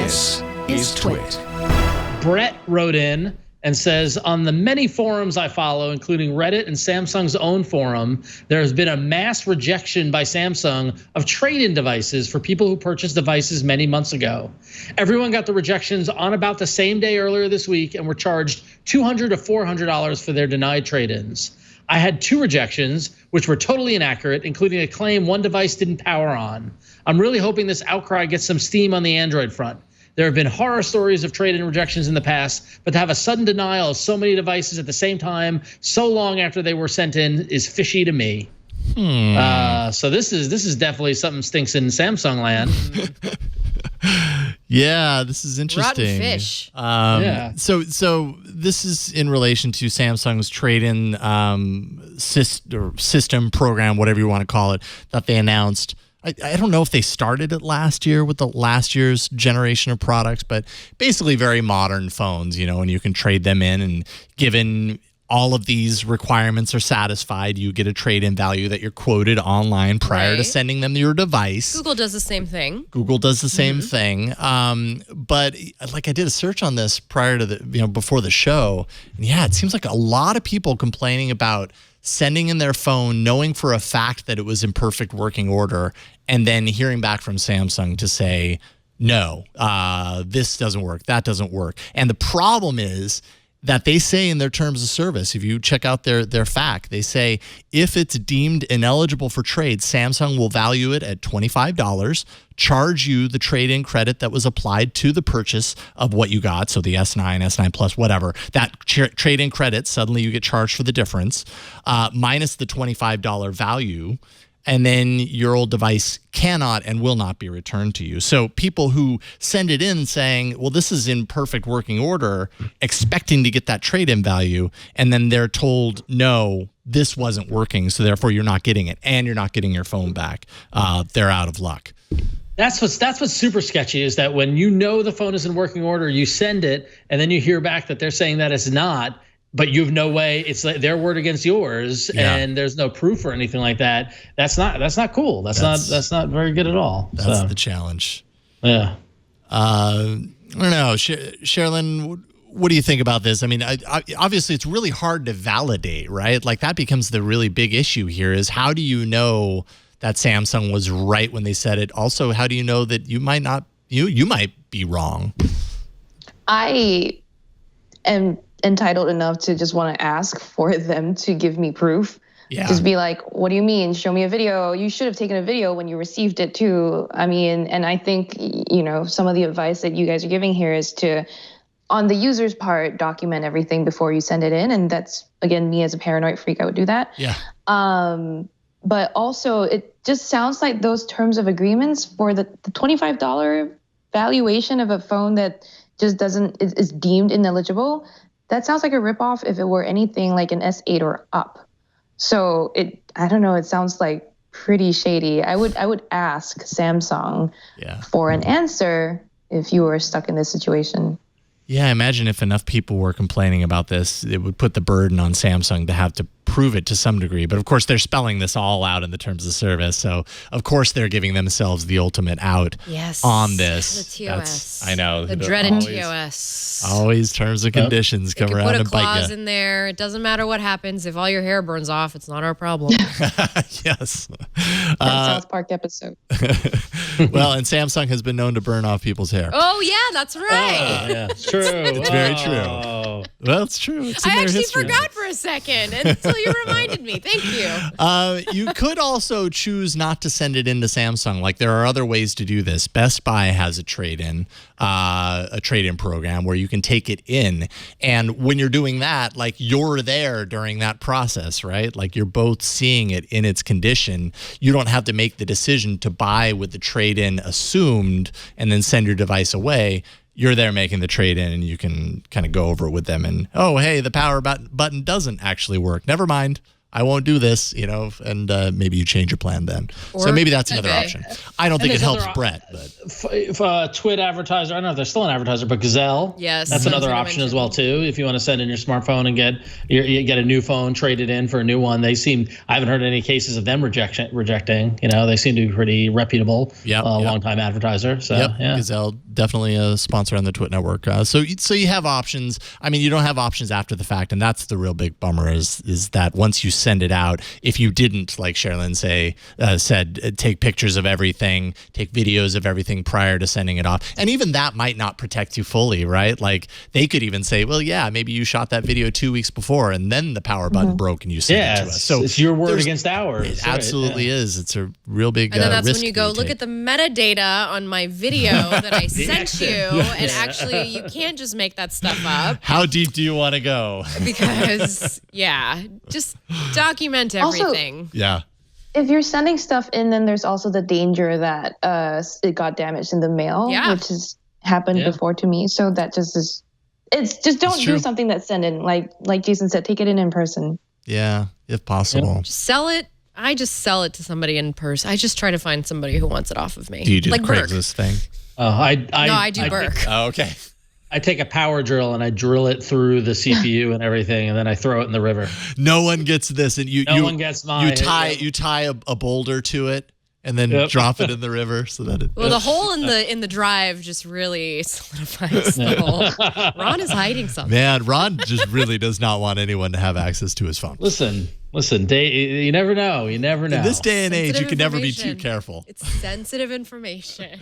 This is TWiT. Brett wrote in and says, on the many forums I follow, including Reddit and Samsung's own forum, there has been a mass rejection by Samsung of trade-in devices for people who purchased devices many months ago. Everyone got the rejections on about the same day earlier this week and were charged $200 to $400 for their denied trade-ins. I had 2 rejections, which were totally inaccurate, including a claim one device didn't power on. I'm really hoping this outcry gets some steam on the Android front. There have been horror stories of trade-in rejections in the past, but to have a sudden denial of so many devices at the same time, so long after they were sent in, is fishy to me. So this is definitely something stinks in Samsung land. Yeah, this is interesting. Rotten fish. Yeah. So this is in relation to Samsung's trade-in system program, whatever you want to call it, that they announced. I don't know if they started it last year with the last year's generation of products, but basically very modern phones, you know, and you can trade them in, and given all of these requirements are satisfied, you get a trade-in value that you're quoted online prior to sending them your device. Google does the same thing. Google does the same thing. But like I did a search on this prior to before the show. And yeah, it seems like a lot of people complaining about sending in their phone, knowing for a fact that it was in perfect working order, and then hearing back from Samsung to say, no, this doesn't work, that doesn't work. And the problem is that they say in their terms of service, if you check out their FAQ, they say if it's deemed ineligible for trade, Samsung will value it at $25, charge you the trade-in credit that was applied to the purchase of what you got, so the S9, S9 Plus, whatever. That trade-in credit, suddenly you get charged for the difference, minus the $25 value, and then your old device cannot and will not be returned to you. So people who send it in saying, well, this is in perfect working order, expecting to get that trade-in value, and then they're told, no, this wasn't working, so therefore you're not getting it, and you're not getting your phone back. They're out of luck. That's what's super sketchy, is that when you know the phone is in working order, you send it, and then you hear back that they're saying that it's not, but you have no way. It's like their word against yours, and there's no proof or anything like that. That's not cool. That's not very good at all. That's the challenge. Yeah. I don't know, Sherilyn, what do you think about this? I mean, obviously it's really hard to validate, right? Like that becomes the really big issue here, is how do you know that Samsung was right when they said it? Also, how do you know that you might not, you might be wrong? I am entitled enough to just want to ask for them to give me proof. Yeah. Just be like, what do you mean? Show me a video. You should have taken a video when you received it too. I mean, and I think, some of the advice that you guys are giving here is to, on the user's part, document everything before you send it in. And that's, again, me as a paranoid freak, I would do that. Yeah. But also it just sounds like those terms of agreements for the $25 valuation of a phone that just is deemed ineligible. That sounds like a ripoff if it were anything like an S8 or up. So I don't know, it sounds like pretty shady. I would ask Samsung for an answer if you were stuck in this situation. Yeah, I imagine if enough people were complaining about this, it would put the burden on Samsung to have to prove it to some degree. But of course, they're spelling this all out in the terms of service. So of course, they're giving themselves the ultimate out on this. The TOS. I know. The dreaded TOS. Always terms and conditions come around and bite you. Put a clause in there. It doesn't matter what happens. If all your hair burns off, it's not our problem. Yes. That South Park episode. Well, and Samsung has been known to burn off people's hair. Oh, yeah, that's right. Yeah, it's true. It's very true. Well, it's true. It's in I their actually history. forgot for a second until you reminded me. Thank you. You could also choose not to send it into Samsung. Like there are other ways to do this. Best Buy has a trade-in program where you can take it in. And when you're doing that, like you're there during that process, right? Like you're both seeing it in its condition. You don't have to make the decision to buy with the trade-in assumed and then send your device away. You're there making the trade-in, and you can kind of go over it with them and, oh, hey, the power button doesn't actually work. Never mind. I won't do this, and maybe you change your plan then. So maybe that's another option. I don't think it helps Brett, but if TWiT advertiser, I don't know if they're still an advertiser, but Gazelle, yes, that's another option as well too. If you want to send in your smartphone and get a new phone traded in for a new one, I haven't heard any cases of them rejecting. They seem to be pretty reputable, long-time advertiser. So yeah, Gazelle definitely a sponsor on the TWiT network. So you have options. I mean, you don't have options after the fact, and that's the real big bummer is that once you send it out, if you didn't, like Sherilyn said, take pictures of everything, take videos of everything prior to sending it off, and even that might not protect you fully, right? Like they could even say, well, yeah, maybe you shot that video 2 weeks before, and then the power button broke, and you sent it to us. So it's your word against ours. It absolutely is. It's a real big. And then that's risk when you go look at the metadata on my video that I sent you, and actually you can't just make that stuff up. How deep do you want to go? Because just document everything. Also, if you're sending stuff in, then there's also the danger that it got damaged in the mail, which has happened before to me. So that just is, just don't do something that's sent in. Like Jason said, take it in person. Yeah, if possible. Just sell it. I just sell it to somebody in person. I just try to find somebody who wants it off of me. Do you do like the Craigslist thing? I do Burke. Oh, okay. I take a power drill and I drill it through the CPU and everything, and then I throw it in the river. No one gets this, and no one gets mine. You tie a boulder to it, and then drop it in the river so that it. Well, the hole in the drive just really solidifies the hole. Ron is hiding something. Man, Ron just really does not want anyone to have access to his phone. Listen. You never know. You never know. In this day and age, you can never be too careful. It's sensitive information.